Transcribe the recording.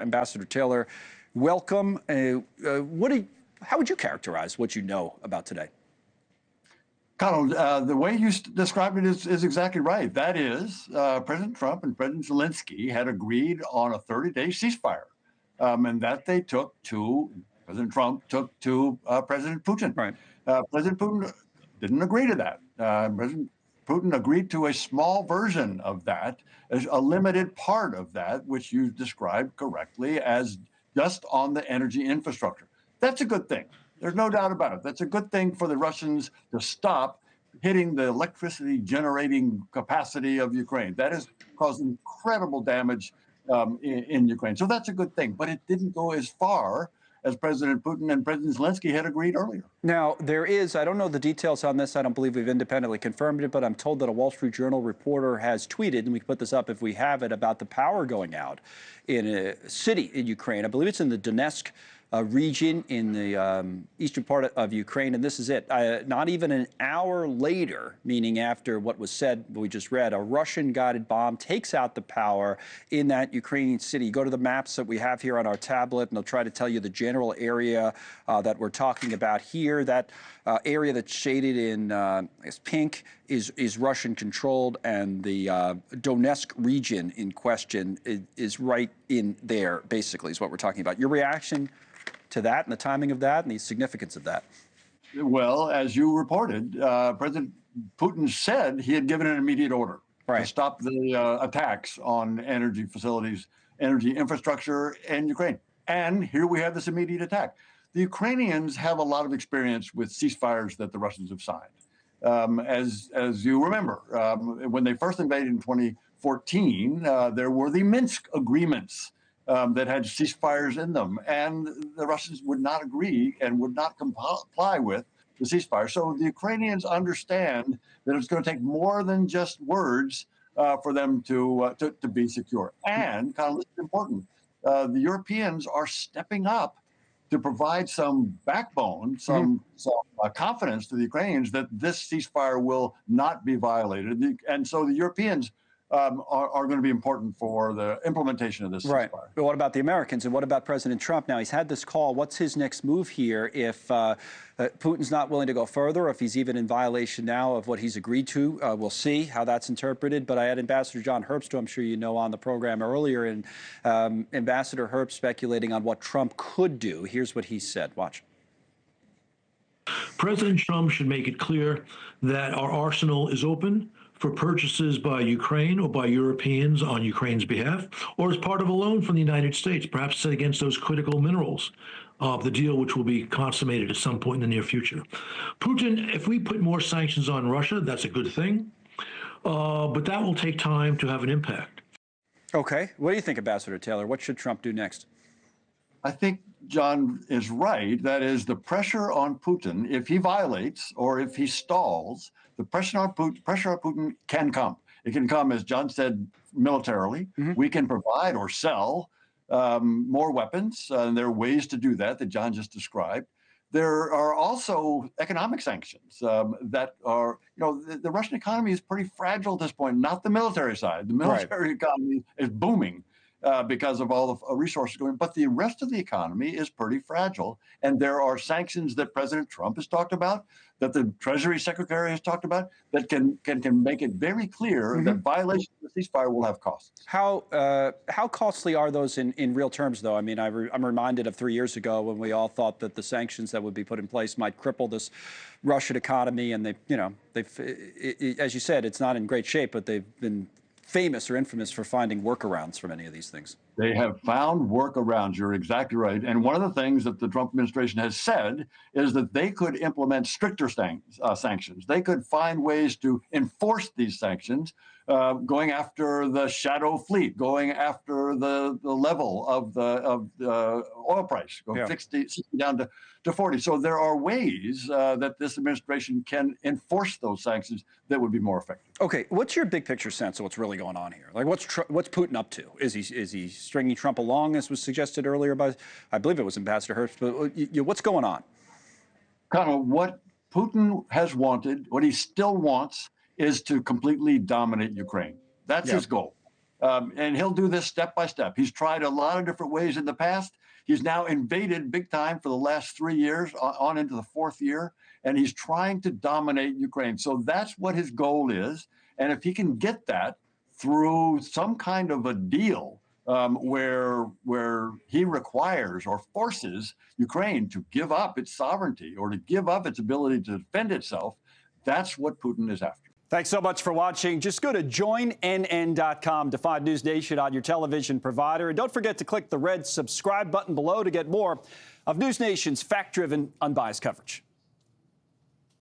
Ambassador Taylor, welcome. How would you characterize what you know about today? Connell, the way you described it is exactly right. That is, President Trump and President Zelenskyy had agreed on a 30-day ceasefire, and that they took to, President Trump took to President Putin. Right. President Putin didn't agree to that. President Putin agreed to a small version of that, a limited part of that, which you described correctly as just on the energy infrastructure. That's a good thing. There's no doubt about it. That's a good thing for the Russians to stop hitting the electricity generating capacity of Ukraine. That has caused incredible damage in Ukraine. So that's a good thing. But it didn't go as far as President Putin and President Zelenskyy had agreed earlier. Now, there is, I don't know the details on this. I don't believe we've independently confirmed it, but I'm told that a Wall Street Journal reporter has tweeted, and we can put this up if we have it, about the power going out in a city in Ukraine. I believe it's in the Donetsk region in the eastern part of Ukraine, and this is it. Not even an hour later, meaning after what was said, we just read, a Russian-guided bomb takes out the power in that Ukrainian city. You go to the maps that we have here on our tablet, and they'll try to tell you the general area that we're talking about here. That area that's shaded in pink is Russian-controlled, and the Donetsk region in question is right in there, basically, is what we're talking about. Your reaction to that and the timing of that and the significance of that? Well, as you reported, President Putin said he had given an immediate order to stop the attacks on energy facilities, energy infrastructure in Ukraine. And here we have this immediate attack. The Ukrainians have a lot of experience with ceasefires that the Russians have signed. As you remember, when they first invaded in 2014, there were the Minsk agreements that had ceasefires in them, and the Russians would not agree and would not comply with the ceasefire. So the Ukrainians understand that it's going to take more than just words for them to be secure. And, Connell, this is important, the Europeans are stepping up to provide some backbone, some confidence to the Ukrainians that this ceasefire will not be violated. And so the Europeans are going to be important for the implementation of this ceasefire. Right. But what about the Americans, and what about President Trump? Now, he's had this call. What's his next move here if Putin's not willing to go further, if he's even in violation now of what he's agreed to? We'll see how that's interpreted. But I had Ambassador John Herbst, who I'm sure you know, on the program earlier, and Ambassador Herbst speculating on what Trump could do. Here's what he said. Watch. President Trump should make it clear that our arsenal is open for purchases by Ukraine or by Europeans on Ukraine's behalf, or as part of a loan from the United States, perhaps against those critical minerals of the deal, which will be consummated at some point in the near future. Putin, if we put more sanctions on Russia, that's a good thing, but that will take time to have an impact. Okay. What do you think, Ambassador Taylor? What should Trump do next? I think John is right. That is, the pressure on Putin, if he violates or if he stalls, the pressure on Putin can come. It can come, as John said, militarily. We can provide or sell more weapons, and there are ways to do that John just described. There are also economic sanctions that are, the Russian economy is pretty fragile at this point, not the military side. The military economy is booming because of all the resources going, but the rest of the economy is pretty fragile. And there are sanctions that President Trump has talked about, that the Treasury Secretary has talked about, that can make it very clear that violation of the ceasefire will have costs. How costly are those in real terms, though? I mean, I'm reminded of 3 years ago when we all thought that the sanctions that would be put in place might cripple this Russian economy, and as you said, it's not in great shape, but they've been famous or infamous for finding workarounds for many of these things. They have found workarounds. You're exactly right. And one of the things that the Trump administration has said is that they could implement stricter sanctions. They could find ways to enforce these sanctions, going after the shadow fleet, going after the level of the oil price, going 60 down to 40. So there are ways that this administration can enforce those sanctions that would be more effective. Okay, what's your big picture sense of what's really going on here? Like, what's Putin up to? Is he stringing Trump along, as was suggested earlier by, I believe it was Ambassador Herbst? But what's going on? Connell, what Putin has wanted, what he still wants, is to completely dominate Ukraine. That's his goal. And he'll do this step by step. He's tried a lot of different ways in the past. He's now invaded big time for the last 3 years, on into the 4th year, and he's trying to dominate Ukraine. So that's what his goal is. And if he can get that through some kind of a deal where he requires or forces Ukraine to give up its sovereignty or to give up its ability to defend itself, that's what Putin is after. Thanks so much for watching. Just go to joinnn.com to find NewsNation on your television provider. And don't forget to click the red subscribe button below to get more of NewsNation's fact-driven, unbiased coverage.